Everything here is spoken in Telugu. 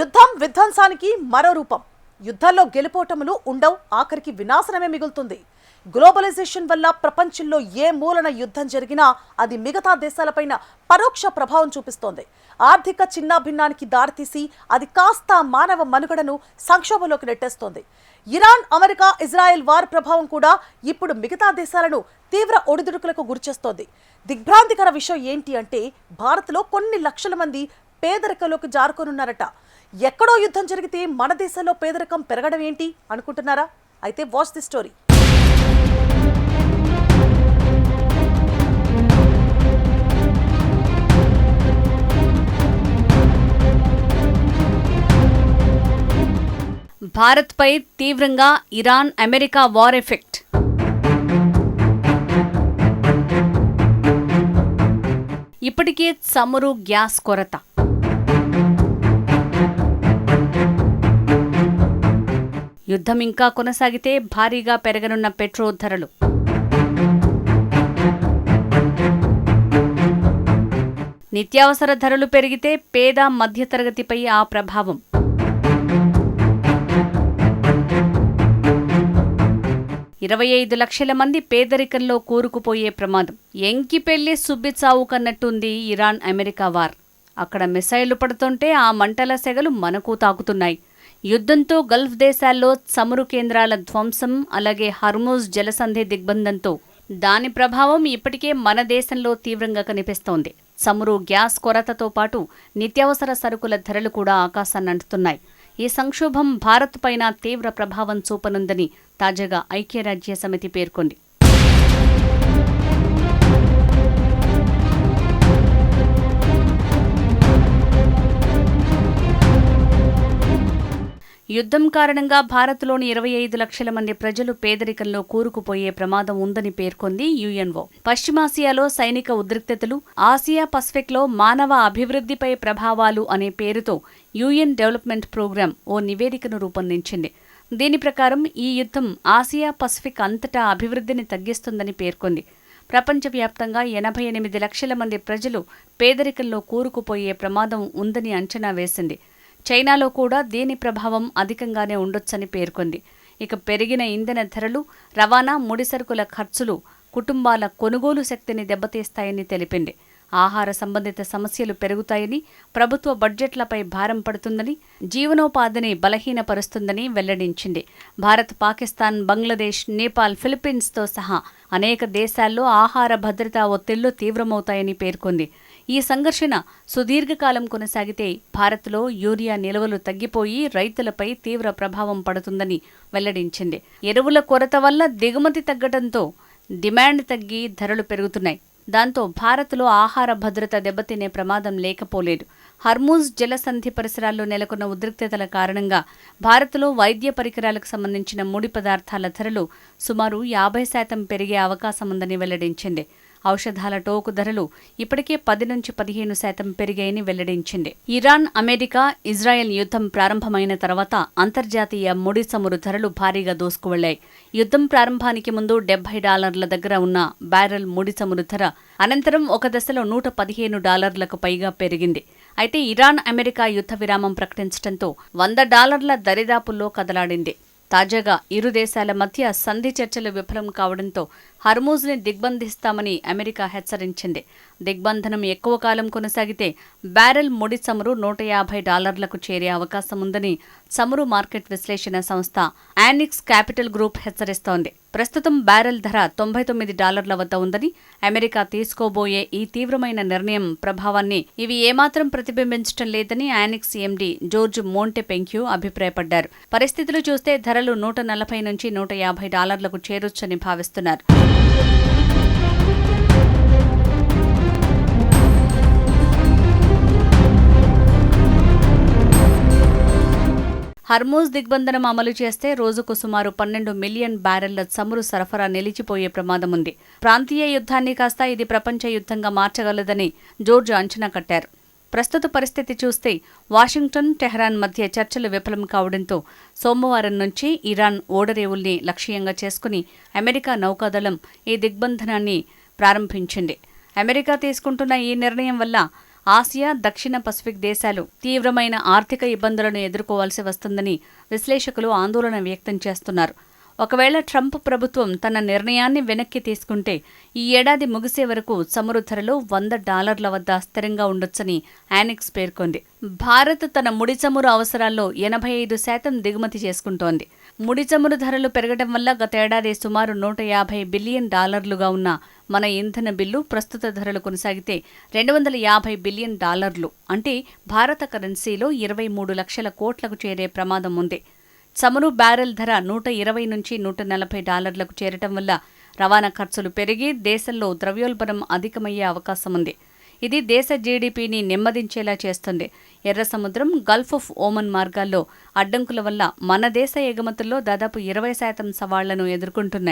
యుద్ధం విధ్వంసానికి మరో రూపం. యుద్ధాల్లో గెలుపోటములు ఉండవు, ఆఖరికి వినాశనమే మిగులుతుంది. గ్లోబలైజేషన్ వల్ల ప్రపంచంలో ఏ మూలన యుద్ధం జరిగినా అది మిగతా దేశాలపైన పరోక్ష ప్రభావం చూపిస్తోంది. ఆర్థిక చిన్నాభిన్నానికి దారితీసి అది కాస్త మానవ మనుగడను సంక్షోభంలోకి నెట్టేస్తోంది. ఇరాన్, అమెరికా, ఇజ్రాయెల్ వార్ ప్రభావం కూడా ఇప్పుడు మిగతా దేశాలను తీవ్ర ఒడిదుడుకులకు గురిచేస్తోంది. దిగ్భ్రాంతికర విషయం ఏంటి అంటే భారత్లో కొన్ని లక్షల మంది పేదరికంలోకి జారుకోనున్నారట. ఎక్కడో యుద్ధం జరిగితే మన దేశంలో పేదరికం పెరగడం ఏంటి అనుకుంటున్నారా? అయితే వాచ్ ది స్టోరీ. భారత్పై తీవ్రంగా ఇరాన్, అమెరికా వార్ ఎఫెక్ట్. ఇప్పటికే చమురు, గ్యాస్ కొరత. యుద్ధం ఇంకా కొనసాగితే భారీగా పెరగనున్న పెట్రోల్ ధరలు. నిత్యావసర ధరలు పెరిగితే పేద మధ్యతరగతిపై ఆ ప్రభావం. ఇరవై 25 లక్షల మంది పేదరికంలో కూరుకుపోయే ప్రమాదం. ఎంకి పెళ్లి సుబ్బిచావు కన్నట్టుంది ఇరాన్, అమెరికా వార్. అక్కడ మిసైళ్లు పడుతుంటే ఆ మంటల సెగలు మనకు తాకుతున్నాయి. యుద్ధంతో గల్ఫ్ దేశాల్లో చమురు కేంద్రాల ధ్వంసం, అలాగే హర్మూజ్ జలసంధి దిగ్బంధంతో దాని ప్రభావం ఇప్పటికే మన దేశంలో తీవ్రంగా కనిపిస్తోంది. చమురు, గ్యాస్ కొరతతో పాటు నిత్యావసర సరుకుల ధరలు కూడా ఆకాశాన్నంటుతున్నాయి. ఈ సంక్షోభం భారత్ పైన తీవ్ర ప్రభావం చూపనుందని తాజాగా ఐక్యరాజ్య సమితి పేర్కొంది. యుద్ధం కారణంగా భారత్లోని 25 లక్షల మంది ప్రజలు పేదరికంలో కూరుకుపోయే ప్రమాదం ఉందని పేర్కొంది యుఎన్ఓ. పశ్చిమాసియాలో సైనిక ఉద్రిక్తతలు, ఆసియా పసిఫిక్లో మానవ అభివృద్ధిపై ప్రభావాలు అనే పేరుతో యుఎన్ డెవలప్మెంట్ ప్రోగ్రాం ఓ నివేదికను రూపొందించింది. దీని ప్రకారం ఈ యుద్ధం ఆసియా పసిఫిక్ అంతటా అభివృద్ధిని తగ్గిస్తుందని పేర్కొంది. ప్రపంచవ్యాప్తంగా 88 లక్షల మంది ప్రజలు పేదరికంలో కూరుకుపోయే ప్రమాదం ఉందని అంచనా వేసింది. చైనాలో కూడా దీని ప్రభావం అధికంగానే ఉండొచ్చని పేర్కొంది. ఇక పెరిగిన ఇంధన ధరలు, రవాణా, ముడిసరుకుల ఖర్చులు కుటుంబాల కొనుగోలు శక్తిని దెబ్బతీస్తాయని తెలిపింది. ఆహార సంబంధిత సమస్యలు పెరుగుతాయని, ప్రభుత్వ బడ్జెట్లపై భారం పడుతుందని, జీవనోపాధిని బలహీనపరుస్తుందని వెల్లడించింది. భారత్, పాకిస్తాన్, బంగ్లాదేశ్, నేపాల్, ఫిలిప్పీన్స్తో సహా అనేక దేశాల్లో ఆహార భద్రతా ఒత్తిళ్లు తీవ్రమవుతాయని పేర్కొంది. ఈ సంఘర్షణ సుదీర్ఘకాలం కొనసాగితే భారత్లో యూరియా నిల్వలు తగ్గిపోయి రైతులపై తీవ్ర ప్రభావం పడుతుందని వెల్లడించింది. ఎరువుల కొరత వల్ల దిగుమతి తగ్గడంతో డిమాండ్ తగ్గి ధరలు పెరుగుతున్నాయి. దాంతో భారత్లో ఆహార భద్రత దెబ్బతినే ప్రమాదం లేకపోలేదు. హర్మూజ్ జలసంధి పరిసరాల్లో నెలకొన్న ఉద్రిక్తతల కారణంగా భారత్లో వైద్య పరికరాలకు సంబంధించిన ముడి పదార్థాల ధరలు సుమారు 50% పెరిగే అవకాశముందని వెల్లడించింది. ఔషధాల టోకు ధరలు ఇప్పటికే 10-15% పెరిగాయని వెల్లడించింది. ఇరాన్, అమెరికా, ఇజ్రాయెల్ యుద్ధం ప్రారంభమైన తర్వాత అంతర్జాతీయ ముడి చమురు ధరలు భారీగా దూసుకువెళ్లాయి. యుద్ధం ప్రారంభానికి ముందు $70 దగ్గర ఉన్న బ్యారెల్ ముడి చమురు ధర అనంతరం ఒక దశలో $115 పైగా పెరిగింది. అయితే ఇరాన్, అమెరికా యుద్ధ విరామం ప్రకటించడంతో $100 దరిదాపుల్లో కదలాడింది. తాజాగా ఇరు దేశాల మధ్య సంధి చర్చలు విఫలం కావడంతో హర్మూజ్ని దిగ్బంధిస్తామని అమెరికా హెచ్చరించింది. దిగ్బంధనం ఎక్కువ కాలం కొనసాగితే బ్యారెల్ ముడి చమురు $150లకు చేరే అవకాశం ఉందని చమురు మార్కెట్ విశ్లేషణ సంస్థ యానిక్స్ క్యాపిటల్ గ్రూప్ హెచ్చరిస్తోంది. ప్రస్తుతం బ్యారెల్ ధర $99 వద్ద ఉందని, అమెరికా తీసుకోబోయే ఈ తీవ్రమైన నిర్ణయం ప్రభావాన్ని ఇవి ఏమాత్రం ప్రతిబింబించడం లేదని యానిక్స్ ఎండీ జోర్జ్ మోంటెపెంక్యూ అభిప్రాయపడ్డారు. పరిస్థితులు చూస్తే ధరలు $140-150లకు చేరొచ్చని భావిస్తున్నారు. హర్మూజ్ దిగ్బంధనం అమలు చేస్తే రోజుకు సుమారు 12 మిలియన్ బ్యారెళ్ల చమురు సరఫరా నిలిచిపోయే ప్రమాదముంది. ప్రాంతీయ యుద్ధాన్ని కాస్త ఇది ప్రపంచ యుద్ధంగా మార్చగలదని జోర్జ్ అంచనా కట్టారు. ప్రస్తుత పరిస్థితి చూస్తే వాషింగ్టన్, టెహ్రాన్ మధ్య చర్చలు విఫలం కావడంతో సోమవారం నుంచి ఇరాన్ ఓడరేవుల్ని లక్ష్యంగా చేసుకుని అమెరికా నౌకాదళం ఈ దిగ్బంధనాన్ని ప్రారంభించింది. అమెరికా తీసుకుంటున్న ఈ నిర్ణయం వల్ల ఆసియా, దక్షిణ పసిఫిక్ దేశాలు తీవ్రమైన ఆర్థిక ఇబ్బందులను ఎదుర్కోవాల్సి వస్తుందని విశ్లేషకులు ఆందోళన వ్యక్తం చేస్తున్నారు. ఒకవేళ ట్రంప్ ప్రభుత్వం తన నిర్ణయాన్ని వెనక్కి తీసుకుంటే ఈ ఏడాది ముగిసే వరకు చమురు ధరలు $100 వద్ద స్థిరంగా ఉండొచ్చని యానిక్స్ పేర్కొంది. భారత్ తన ముడి చమురు అవసరాల్లో 85% దిగుమతి చేసుకుంటోంది. ముడి చమురు ధరలు పెరగడం వల్ల గతేడాది సుమారు $150 బిలియన్ ఉన్న మన ఇంధన బిల్లు ప్రస్తుత ధరలు కొనసాగితే $250 బిలియన్, అంటే భారత కరెన్సీలో 23 లక్షల కోట్లకు చేరే ప్రమాదం ఉంది. చమురు బ్యారెల్ ధర $120 నుంచి $140లకు చేరటం వల్ల రవాణా ఖర్చులు పెరిగి దేశంలో ద్రవ్యోల్బణం అధికమయ్యే అవకాశం ఉంది. ఇది దేశ జీడీపీని నెమ్మదించేలా చేస్తుంది. ఎర్ర సముద్రం, గల్ఫ్ ఆఫ్ ఓమన్ మార్గాల్లో అడ్డంకుల వల్ల మన దేశ ఎగుమతుల్లో దాదాపు 20% సవాళ్లను ఎదుర్కొంటున్నాయి.